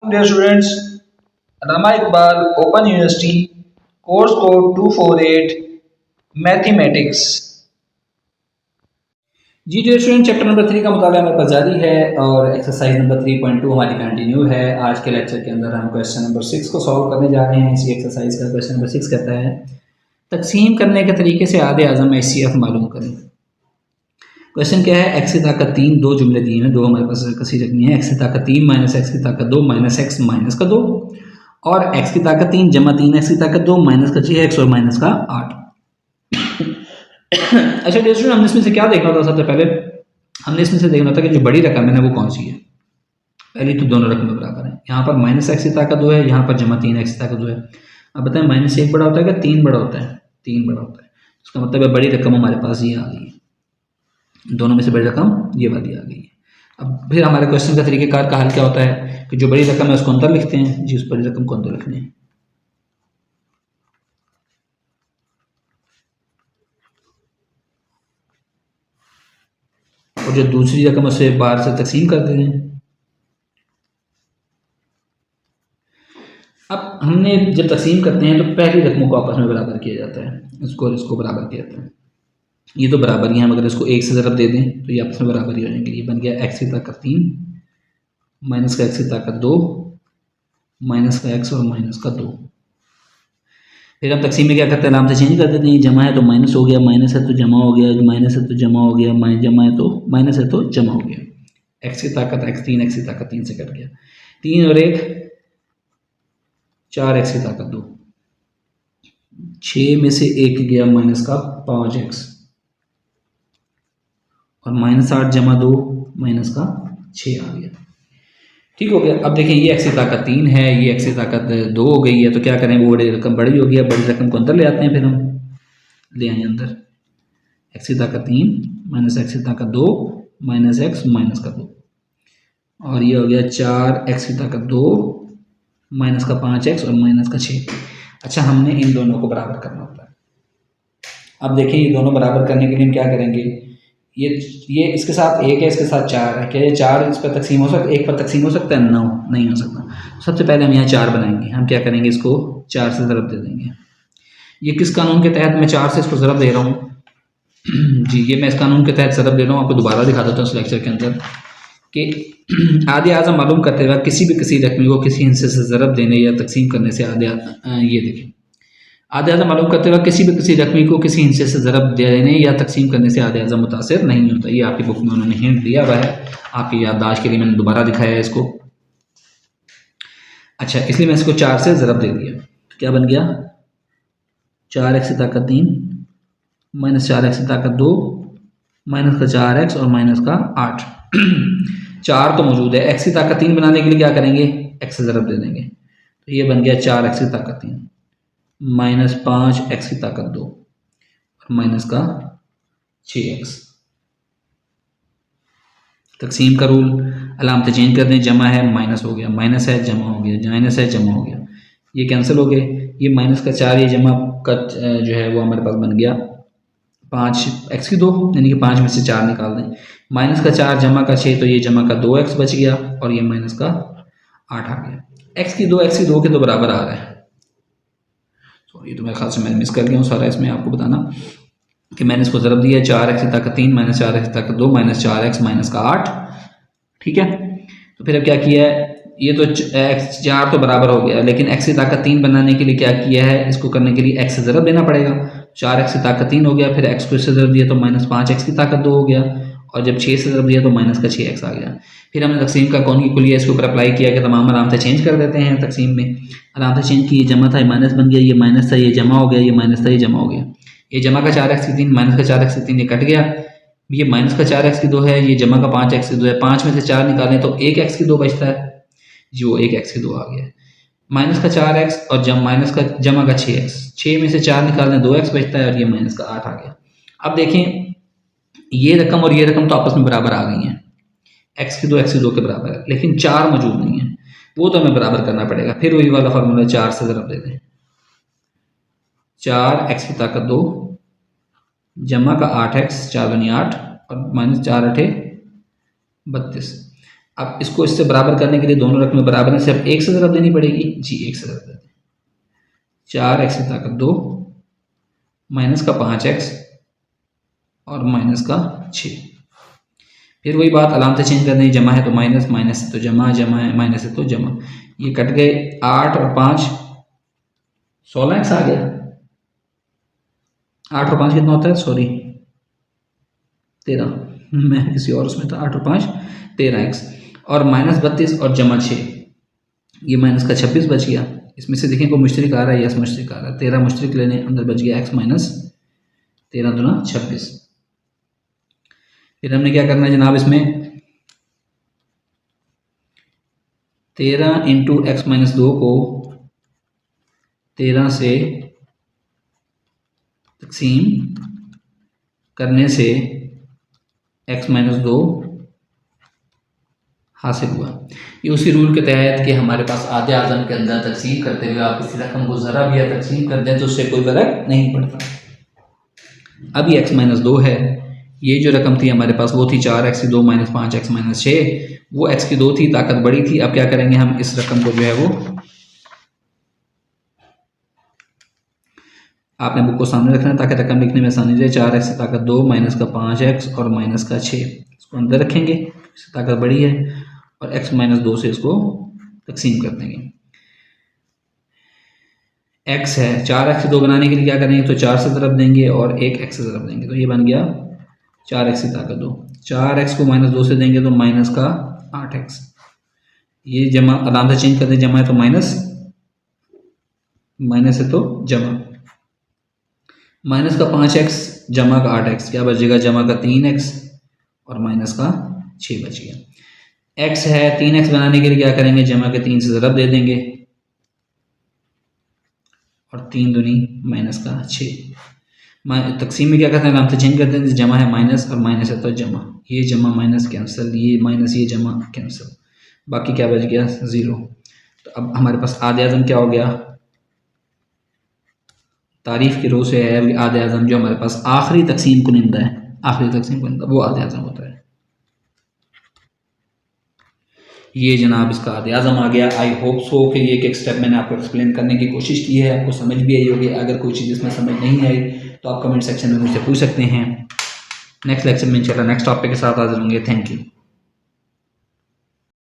Dear students, Allama Iqbal Open University, course code 248, Mathematics. जी dear student, chapter number 3 का मुताला हमारे पास जारी है और एक्सरसाइज नंबर 3.2 हमारी कंटिन्यू है। आज के लेक्चर के अंदर हम क्वेश्चन नंबर 6 को सॉल्व करने जा रहे हैं। इसी एक्सरसाइज का क्वेश्चन नंबर 6 कहता है तकसीम करने के तरीके से आधे आज़म HCF मालूम करें। क्वेश्चन क्या है, x की ताकत 3, दो जुमले दिए हैं, दो हमारे पास कसी रखनी है। x की ताकत 3 माइनस x की ताकत 2 माइनस x माइनस का 2 और x की ताकत 3 जमा 3x की ताकत 2 माइनस का 6x और माइनस का 8। अच्छा डियर स्टूडेंट, हमने इसमें से क्या देखना था? सबसे पहले हमने इसमें से देखना था कि जो बड़ी रकम है ना वो कौन सी है। पहली तो दोनों रकमें बराबर हैं। यहाँ पर माइनस x की ताकत 2 है, यहाँ पर जमा 3x की ताकत 2 है। अब बताएं माइनस 1 बड़ा होता है क्या 3 बड़ा होता है? 3 बड़ा होता है। इसका मतलब है बड़ी रकम हमारे पास ये आ गई है, दोनों में से बड़ी रकम ये वाली आ गई है। अब फिर हमारे क्वेश्चन का तरीकेकार का हल क्या होता है कि जो बड़ी रकम है उसको अंदर लिखते हैं। जी, उस बड़ी रकम को अंदर लिखने हैं। और जो दूसरी रकम उसे बाहर से तकसीम कर देते हैं। अब हमने जब तकसीम करते हैं तो पहली रकमों को आपस में बराबर किया जाता है, इसको और इसको बराबर किया जाता है। ये तो बराबर ही है, अगर इसको 1 से ज़रब दे दें तो ये आपस में बराबर ही हो जाएंगे। ये बन गया x की ताकत 3 माइनस का x की ताकत 2 माइनस का x और माइनस का 2। फिर हम तकसीम में क्या करते हैं, नाम से चेंज कर देते हैं। जमा है तो माइनस हो गया, माइनस है तो जमा हो गया, माइनस है तो जमा हो गया, जमा है तो माइनस है तो जमा हो गया। x की ताकत x की ताकत 3 से कट गया। 3 और 1 4x की ताकत 2, 6 में से 1 गया माइनस का 5x और माइनस 8 जमा 2 माइनस का 6 आ गया। ठीक हो गया। अब देखिए ये x की ताकत 3 है, ये x की ताकत 2 हो गई है, तो क्या करें, वो बड़ी रकम बड़ी हो गई है, बड़ी रकम को अंदर ले आते हैं। फिर हम ले आए अंदर x की ताकत 3 माइनस x की ताकत 2 माइनस x माइनस का 2 और ये हो गया 4x की ताकत 2 माइनस का 5x और माइनस का 6। अच्छा, हमने इन दोनों को बराबर करना होता है। अब देखिए ये दोनों बराबर करने के लिए हम क्या करेंगे, ये इसके साथ 1 है, इसके साथ 4 है। क्या ये 4 इस पर तकसीम हो सकता है? 1 पर तकसीम हो सकता है? नो, नहीं हो सकता। सबसे पहले हम यहाँ 4 बनाएंगे। हम क्या करेंगे, इसको 4 से ज़रब दे देंगे। ये किस कानून के तहत मैं 4 से इसको ज़रब दे रहा हूँ? जी, ये मैं इस कानून के तहत ज़रब दे रहा हूँ। आपको दोबारा दिखा देता हूँ इस लेक्चर के अंदर कि आधे आज़म मालूम करते हुए किसी रकमी को किसी हिस्से से ज़रब देने या तकसीम करने से ये देखिए, आधे आज़म मालूम करते हुए किसी रकमी को किसी हिस्से से ज़रब देने या तकसीम करने से आधे आज़म मुतासिर नहीं होता। ये आपकी बुक में उन्होंने हिंट दिया हुआ है, आपकी याददाश्त के लिए मैंने दोबारा दिखाया है इसको। अच्छा, इसलिए मैं इसको 4 से ज़रब दे दिया। तो क्या बन गया, 4x की ताकत 3 माइनस 4x की ताकत 2 माइनस का 4x और माइनस का 8। 4 तो मौजूद है, x की ताकत 3 बनाने के लिए क्या करेंगे, x से ज़रब दे देंगे। तो ये बन गया 4x की ताकत 3 माइनस 5x की ताकत 2 और माइनस का 6x। तकसीम का रूल, अलामत चेंज कर दें। जमा है माइनस हो गया, माइनस है जमा हो गया, माइनस है जमा हो गया, ये कैंसिल हो गए। ये माइनस का 4 ये जमा का जो है वो हमारे पास बन गया 5x की 2, यानी कि 5 में से 4 निकाल दें। माइनस का 4 जमा का 6, तो ये जमा का 2x बच गया और ये माइनस का 8 आ गया। x की 2 के तो बराबर आ रहा है। सॉरी, तो मेरे ख्याल से मैंने मिस कर गया हूँ सारा इसमें आपको बताना कि मैंने इसको ज़रब दिया 4x की ताकत 3 माइनस 4x की ताकत 2 माइनस 4x माइनस का 8। ठीक है, तो फिर अब क्या किया है, ये तो x 4 तो बराबर हो गया, लेकिन x की ताकत 3 बनाने के लिए क्या किया है, इसको करने के लिए x से ज़रब देना पड़ेगा। 4x की ताकत 3 हो गया, फिर x को इससे ज़रब दिया तो माइनस 5x की ताकत 2 हो गया और जब 6 से ज़रब दिया तो माइनस का 6x आ गया। फिर हमने तकसीम का कौन की कुलिया इसके ऊपर अप्लाई किया कि तमाम अलामतें चेंज कर देते हैं। तकसीम में अलामतें चेंज की, ये जमा था ये माइनस बन गया, ये माइनस था ये जमा हो गया, ये माइनस था ये जमा हो गया। ये जमा का 4x की 3 माइनस का 4x की 3 ये कट गया। ये माइनस का 4x की 2 है, ये जमा का 5x की 2 है। 5 में से 4 निकालें तो 1x की 2 बचता है, जो 1x की 2 आ गया। माइनस का 4x और माइनस का जमा का 6x, 6 में से 4 निकालें 2x बचता है और ये माइनस का 8 आ गया। अब देखें ये रकम और ये रकम तो आपस में बराबर आ गई हैं, x की 2 के बराबर है, लेकिन 4 मौजूद नहीं है, वो तो हमें बराबर करना पड़ेगा। फिर वही वाला फार्मूला 4 से ज़रब दे दें। 4x की ताकत 2 जमा का 8x, 4 दूनी 8 और माइनस 4 8 32। अब इसको इससे बराबर करने के लिए दोनों रकमें बराबर हैं, सिर्फ एक से ज़रब देनी पड़ेगी जी, एक से ज़रब देते हैं। 4x की ताकत 2 माइनस का 5x और माइनस का 6। फिर वही बात, अलामत चेंज कर दें, जमा है तो माइनस, माइनस है तो जमा, जमा है माइनस है तो जमा। ये कट गए, 8 और 5 16x आ गया। 8 और 5 कितना होता है, सॉरी 13, मैं किसी और उसमें था। 8 और 5 13x और माइनस 32 और जमा 6, ये माइनस का 26 बच गया। इसमें से देखें को मुश्तरिक आ रहा है, यस मुश्तरिक आ रहा है। 13 मुश्तरिक लेने, अंदर बच गया x माइनस 13 दूना 26। फिर हमने क्या करना है जनाब, इसमें 13 इंटू एक्स माइनस 2 को 13 से तकसीम करने से x माइनस 2 हासिल हुआ। ये उसी रूल के तहत कि हमारे पास आधे आज़म के अंदर तकसीम करते हुए आप इसी रकम को ज़रा भी तकसीम कर दें तो उससे कोई फ़र्क नहीं पड़ता। अब ये x माइनस 2 है, ये जो रकम थी हमारे पास वो थी 4x की 2 माइनस 5x माइनस 6, वो x की 2 थी, ताकत बड़ी थी। अब क्या करेंगे हम, इस रकम को जो है वो आपने बुक को सामने रखना है ताकि रकम लिखने में आसानी रहे। 4x की ताकत 2 माइनस का 5x और माइनस का 6, इसको अंदर रखेंगे, इसकी ताकत बड़ी है, और x माइनस 2 से इसको तकसीम कर देंगे। x है, 4x से 2 बनाने के लिए क्या करेंगे, तो 4 से ज़रब देंगे और एक x से ज़रब देंगे, तो ये बन गया 4x की ताकत 2। 4x को माइनस 2 से देंगे तो माइनस का 8x, ये जमा, अलामत चेंज कर दें, जमा है तो माइनस, माइनस है तो जमा, माइनस का 5x जमा का 8x, क्या बचेगा, जमा का 3x और माइनस का 6 बच गया। x है, 3x बनाने के लिए क्या करेंगे, जमा के 3 से ज़रब दे देंगे और 3 दूनी माइनस का 6। तकसीम में क्या करते हैं, अलामत चेंज करते हैं, जमा है माइनस और माइनस है तो जमा, ये जमा माइनस कैंसिल, ये माइनस ये जमा कैंसिल, बाकी क्या बच गया 0। तो अब हमारे पास आधे आज़म क्या हो गया, तारीफ की रो से है आधे आज़म, जो हमारे पास आखिरी तकसीम कुनिंदा है, आखिरी तकसीम कुनिंदा वो आधे आज़म होता है। ये जनाब इसका आधे आज़म आ गया। आई होप सो कि ये एक स्टेप मैंने आपको एक्सप्लेन करने की कोशिश की है, आपको समझ भी आई होगी। अगर कोई चीज़ इसमें समझ नहीं आई तो आप कमेंट सेक्शन में मुझसे पूछ सकते हैं। नेक्स्ट लेक्चर में इंशाल्लाह नेक्स्ट टॉपिक के साथ हाजिर होंगे। Thank you.